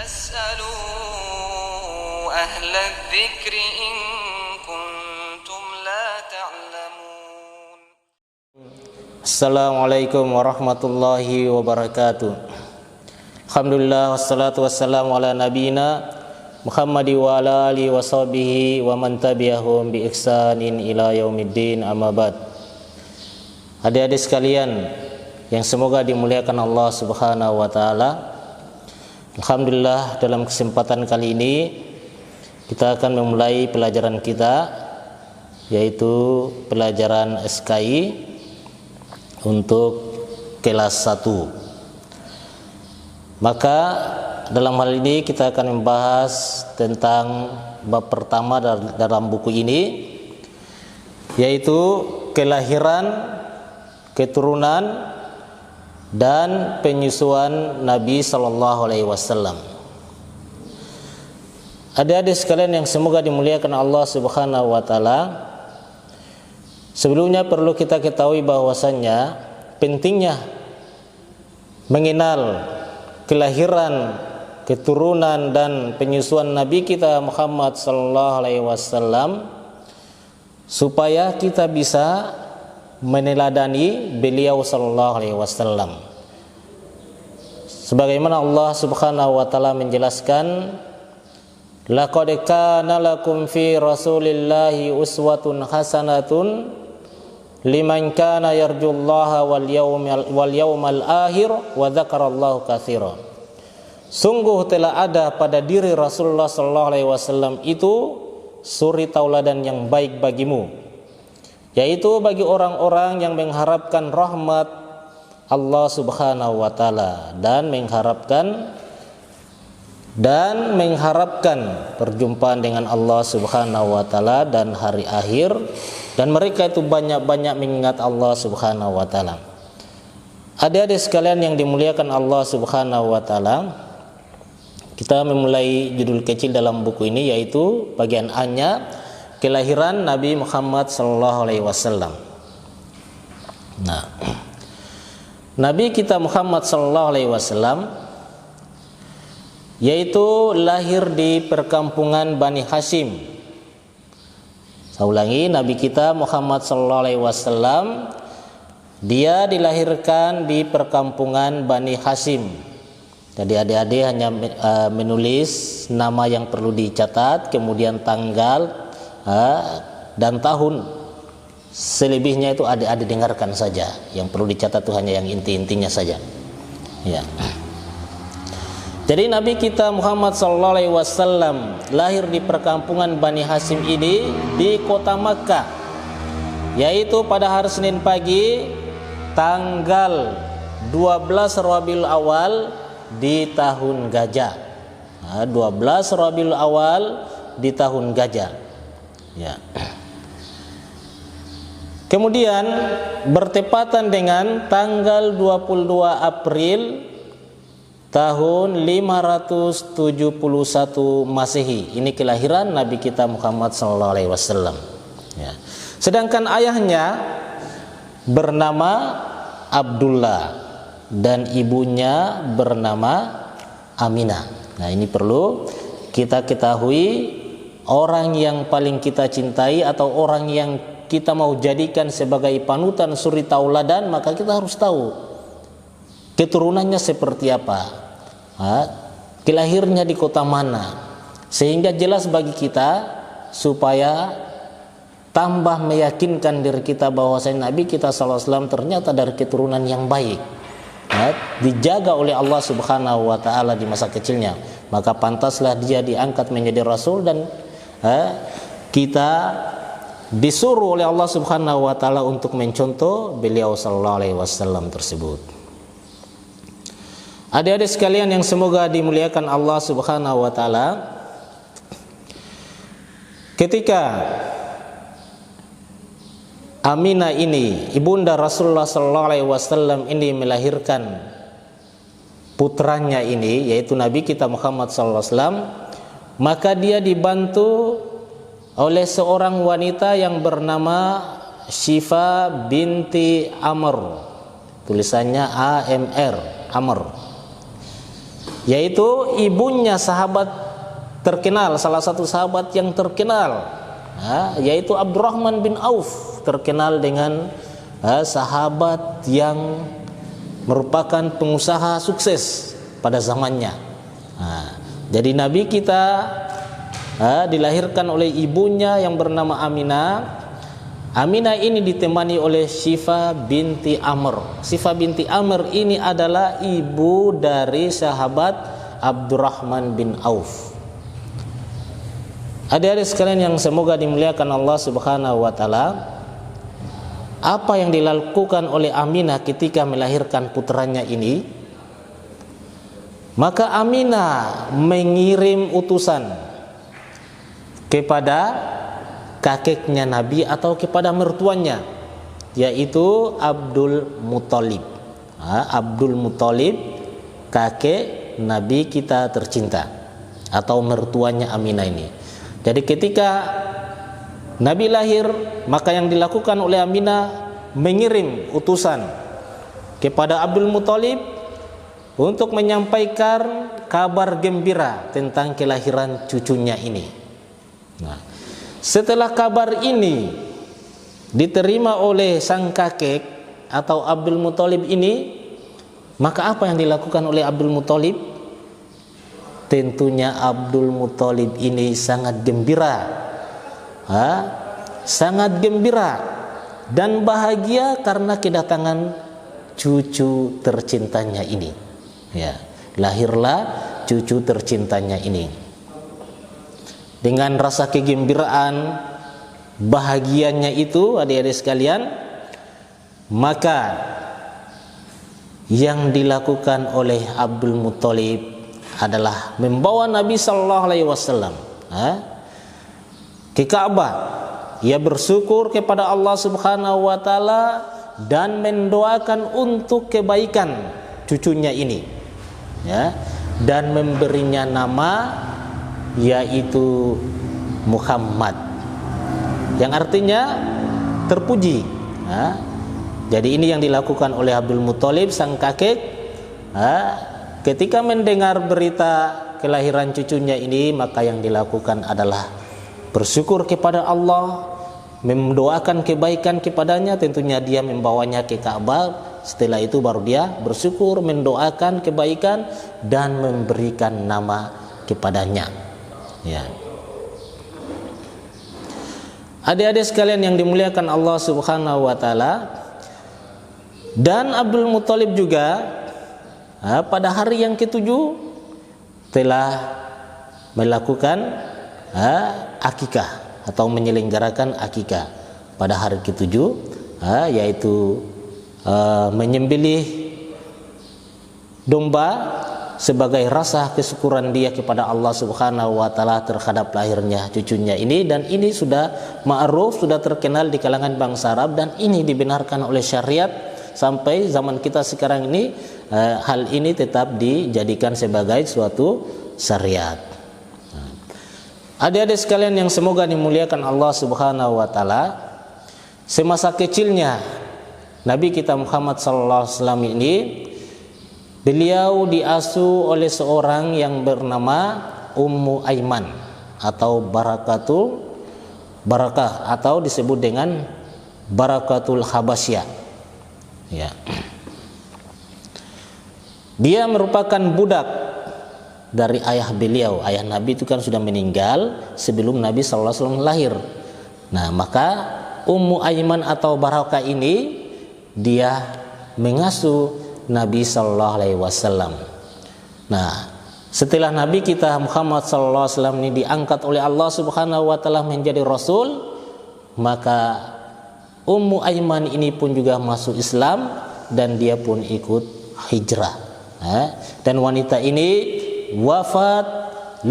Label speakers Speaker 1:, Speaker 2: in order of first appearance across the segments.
Speaker 1: فاسألوا أهل الذكر إن كنتم لا تعلمون.
Speaker 2: Assalamualaikum warahmatullahi wabarakatuh. Alhamdulillah wassalatu wassalamu ala nabiyina Muhammadi wa ala alihi wa sahbihi wa man tabi'ahum bi ihsanin ila yaumiddin, amma ba'd. Adik-adik sekalian yang semoga dimuliakan Allah Subhanahu wa taala. Alhamdulillah, dalam kesempatan kali ini kita akan memulai pelajaran kita, yaitu pelajaran SKI untuk kelas 1. Maka dalam hal ini kita akan membahas tentang bab pertama dalam buku ini, yaitu kelahiran, keturunan dan penyusuan Nabi Sallallahu Alaihi Wasallam. Adik-adik sekalian yang semoga dimuliakan Allah Subhanahu Wa Taala, sebelumnya perlu kita ketahui bahwasannya pentingnya mengenal kelahiran, keturunan dan penyusuan Nabi kita Muhammad Sallallahu Alaihi Wasallam, supaya kita bisa meneladani beliau Sallallahu Alaihi Wasallam. Sebagaimana Allah Subhanahu Wa Taala menjelaskan, laqad kana lakum fi rasulillahi uswatun hasanatun liman kana yarjullaha wal yawmal akhir wa dzakarallahu katsiran. Sungguh telah ada pada diri Rasulullah sallallahu alaihi wasallam itu suri tauladan yang baik bagimu, yaitu bagi orang-orang yang mengharapkan rahmat Allah Subhanahu wa taala dan mengharapkan perjumpaan dengan Allah Subhanahu wa taala dan hari akhir, dan mereka itu banyak-banyak mengingat Allah Subhanahu wa taala. Adik-adik sekalian yang dimuliakan Allah Subhanahu wa taala, kita memulai judul kecil dalam buku ini, yaitu bagian A-nya, kelahiran Nabi Muhammad sallallahu alaihi wasallam. Nah, Nabi kita Muhammad sallallahu alaihi wasallam yaitu lahir di perkampungan Bani Hashim. Saya ulangi, Nabi kita Muhammad sallallahu alaihi wasallam dia dilahirkan di perkampungan Bani Hashim. Jadi adik-adik hanya menulis nama yang perlu dicatat, kemudian tanggal dan tahun. Selebihnya itu adik-adik dengarkan saja. Yang perlu dicatat itu hanya yang inti-intinya saja. Ya. Jadi Nabi kita Muhammad sallallahu alaihi wasallam lahir di perkampungan Bani Hashim ini di kota Makkah, yaitu pada hari Senin pagi tanggal 12 Rabiul Awal di tahun gajah. 12 Rabiul Awal di tahun gajah. Ya. Kemudian bertepatan dengan tanggal 22 April tahun 571 Masehi. Ini kelahiran Nabi kita Muhammad sallallahu alaihi wasallam. Ya. Sedangkan ayahnya bernama Abdullah dan ibunya bernama Aminah. Nah, ini perlu kita ketahui, orang yang paling kita cintai atau orang yang kita mau jadikan sebagai panutan suri tauladan, maka kita harus tahu keturunannya seperti apa, kelahirnya di kota mana, sehingga jelas bagi kita supaya tambah meyakinkan diri kita bahwasanya Nabi kita sallallahu alaihi wasallam ternyata dari keturunan yang baik, dijaga oleh Allah Subhanahu wa taala di masa kecilnya, maka pantaslah dia diangkat menjadi rasul, dan kita disuruh oleh Allah Subhanahu wa taala untuk mencontoh beliau sallallahu alaihi wasallam tersebut. Adik-adik sekalian yang semoga dimuliakan Allah Subhanahu wa taala, ketika Aminah ini, ibunda Rasulullah sallallahu alaihi wasallam ini melahirkan putranya ini, yaitu Nabi kita Muhammad sallallahu alaihi wasallam, maka dia dibantu oleh seorang wanita yang bernama Syifa binti Amr, tulisannya AMR, Amr. yaitu ibunya sahabat terkenal, salah satu sahabat yang terkenal, yaitu Abdurrahman bin Auf, terkenal dengan sahabat yang merupakan pengusaha sukses pada zamannya. Jadi Nabi kita dilahirkan oleh ibunya yang bernama Aminah. Aminah ini ditemani oleh Syifa binti Amr. Syifa binti Amr ini adalah ibu dari sahabat Abdurrahman bin Auf. Adik-adik sekalian yang semoga dimuliakan Allah Subhanahu wa taala, apa yang dilakukan oleh Aminah ketika melahirkan putranya ini? Maka Aminah mengirim utusan kepada kakeknya Nabi atau kepada mertuanya, yaitu Abdul Muthalib. Abdul Muthalib, kakek Nabi kita tercinta atau mertuanya Aminah ini. Jadi ketika Nabi lahir, maka yang dilakukan oleh Aminah mengirim utusan kepada Abdul Muthalib untuk menyampaikan kabar gembira tentang kelahiran cucunya ini. Setelah kabar ini diterima oleh sang kakek atau Abdul Muthalib ini, maka apa yang dilakukan oleh Abdul Muthalib? Tentunya Abdul Muthalib ini sangat gembira, sangat gembira dan bahagia karena kedatangan cucu tercintanya ini. Lahirlah cucu tercintanya ini. Dengan rasa kegembiraan, bahagianya itu, adik-adik sekalian, maka yang dilakukan oleh Abdul Muthalib adalah membawa Nabi sallallahu alaihi wasallam ke Ka'bah. Ia bersyukur kepada Allah Subhanahu wa taala dan mendoakan untuk kebaikan cucunya ini, dan memberinya nama yaitu Muhammad, yang artinya terpuji. Jadi ini yang dilakukan oleh Abdul Muthalib sang kakek ketika mendengar berita kelahiran cucunya ini, maka yang dilakukan adalah bersyukur kepada Allah, mendoakan kebaikan kepadanya. Tentunya dia membawanya ke Ka'bah. Setelah itu baru dia bersyukur, mendoakan kebaikan dan memberikan nama kepadanya. Adik-adik sekalian yang dimuliakan Allah Subhanahu wa taala, dan Abdul Muthalib juga pada hari yang ketujuh telah melakukan akikah atau menyelenggarakan akikah pada hari ketujuh, yaitu menyembelih domba sebagai rasa kesyukuran dia kepada Allah Subhanahu wa taala terhadap lahirnya cucunya ini. Dan ini sudah ma'ruf, sudah terkenal di kalangan bangsa Arab, dan ini dibenarkan oleh syariat sampai zaman kita sekarang ini. Hal ini tetap dijadikan sebagai suatu syariat. Adik-adik sekalian yang semoga dimuliakan Allah Subhanahu wa taala, semasa kecilnya Nabi kita Muhammad sallallahu alaihi wasallam ini, beliau diasuh oleh seorang yang bernama Ummu Aiman atau Barakah atau disebut dengan Barakatul Habasyah. Dia merupakan budak dari ayah beliau. Ayah Nabi itu kan sudah meninggal sebelum Nabi sallallahu alaihi wasallam lahir. Maka Ummu Aiman atau Barakah ini dia mengasuh Nabi sallallahu alaihi wasallam. Setelah Nabi kita Muhammad sallallahu alaihi wasallam ini diangkat oleh Allah Subhanahu wa taala menjadi rasul, maka Ummu Aiman ini pun juga masuk Islam dan dia pun ikut hijrah. Dan wanita ini wafat 5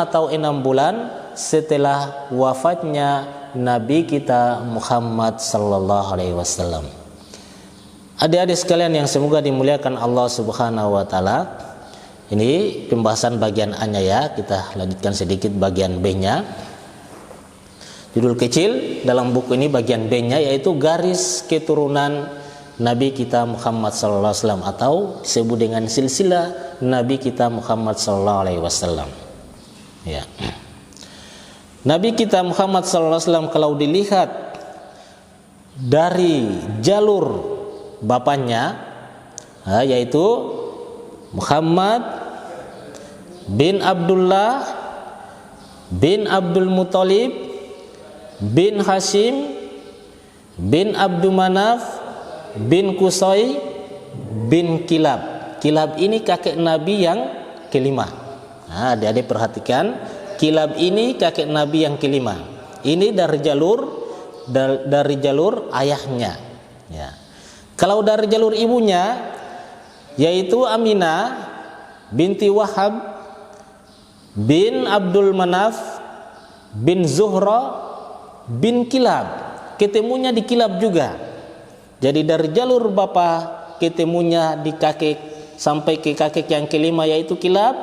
Speaker 2: atau 6 bulan setelah wafatnya Nabi kita Muhammad sallallahu alaihi wasallam. Adik-adik sekalian yang semoga dimuliakan Allah Subhanahu wa taala, ini pembahasan bagian A-nya ya. Kita lanjutkan sedikit bagian B-nya. Judul kecil dalam buku ini bagian B-nya yaitu garis keturunan Nabi kita Muhammad sallallahu alaihi wasallam atau disebut dengan silsilah Nabi kita Muhammad sallallahu alaihi wasallam. Ya. Nabi kita Muhammad sallallahu alaihi wasallam kalau dilihat dari jalur bapaknya, yaitu Muhammad bin Abdullah bin Abdul Muthalib bin Hashim bin Abdul Manaf bin Qusay bin Kilab. Kilab ini kakek Nabi yang kelima. Nah, adik-adik perhatikan, Kilab ini kakek Nabi yang kelima. Ini dari jalur ayahnya. Ya. Kalau dari jalur ibunya, yaitu Aminah binti Wahab bin Abdul Manaf bin Zuhra bin Kilab. Ketemunya di Kilab juga. Jadi dari jalur bapa ketemunya di kakek sampai ke kakek yang kelima yaitu Kilab.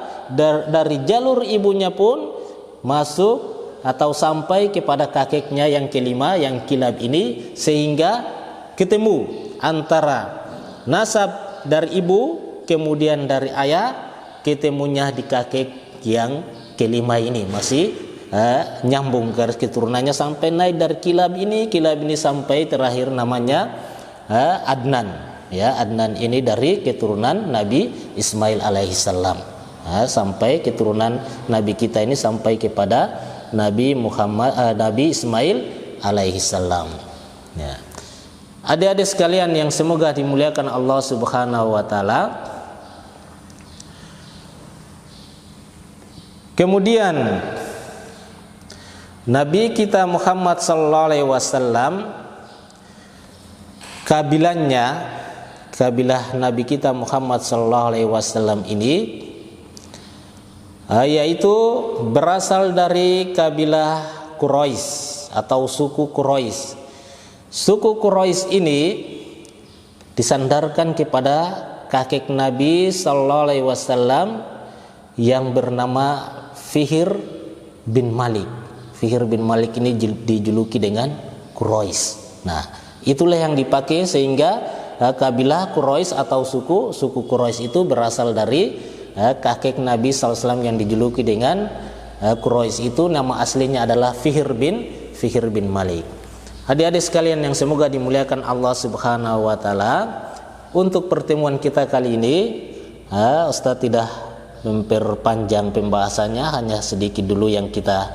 Speaker 2: Dari jalur ibunya pun masuk atau sampai kepada kakeknya yang kelima yang Kilab ini, sehingga ketemu antara nasab dari ibu kemudian dari ayah, ketemunya di kakek yang kelima ini masih nyambung garis keturunannya sampai naik dari Kilab ini sampai terakhir namanya Adnan. Ya, Adnan ini dari keturunan Nabi Ismail alaihissalam, sampai keturunan Nabi kita ini sampai kepada Nabi Ismail alaihissalam. Ya. Adik-adik sekalian yang semoga dimuliakan Allah Subhanahu wa taala. Kemudian Nabi kita Muhammad sallallahu alaihi wasallam, kabilah Nabi kita Muhammad sallallahu alaihi wasallam ini yaitu berasal dari kabilah Quraisy atau suku Quraisy. Suku Quraisy ini disandarkan kepada kakek Nabi sallallahu alaihi wasallam yang bernama Fihr bin Malik. Fihr bin Malik ini dijuluki dengan Quraisy. Nah, itulah yang dipakai sehingga kabilah Quraisy atau suku Quraisy itu berasal dari kakek Nabi SAW yang dijuluki dengan Quraisy itu nama aslinya adalah Fihr bin Malik. Adik-adik sekalian yang semoga dimuliakan Allah Subhanahu wa taala, untuk pertemuan kita kali ini Ustaz tidak memperpanjang pembahasannya, hanya sedikit dulu yang kita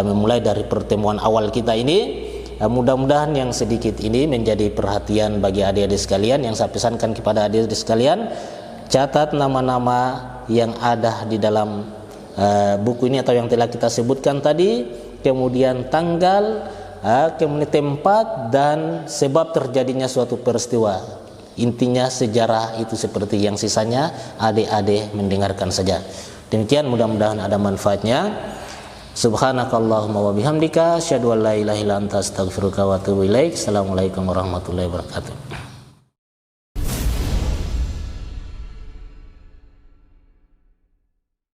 Speaker 2: memulai dari pertemuan awal kita ini. Mudah-mudahan yang sedikit ini menjadi perhatian bagi adik-adik sekalian. Yang saya pesankan kepada adik-adik sekalian, catat nama-nama yang ada di dalam buku ini atau yang telah kita sebutkan tadi, kemudian tanggal, kemudian tempat dan sebab terjadinya suatu peristiwa. Intinya sejarah itu seperti yang sisanya adik-adik mendengarkan saja. Demikian, mudah-mudahan ada manfaatnya. Subhanakallahumma wa bihamdika asyhadu an la ilaha illa anta astaghfiruka wa atubu ilaik. Assalamualaikum warahmatullahi wabarakatuh.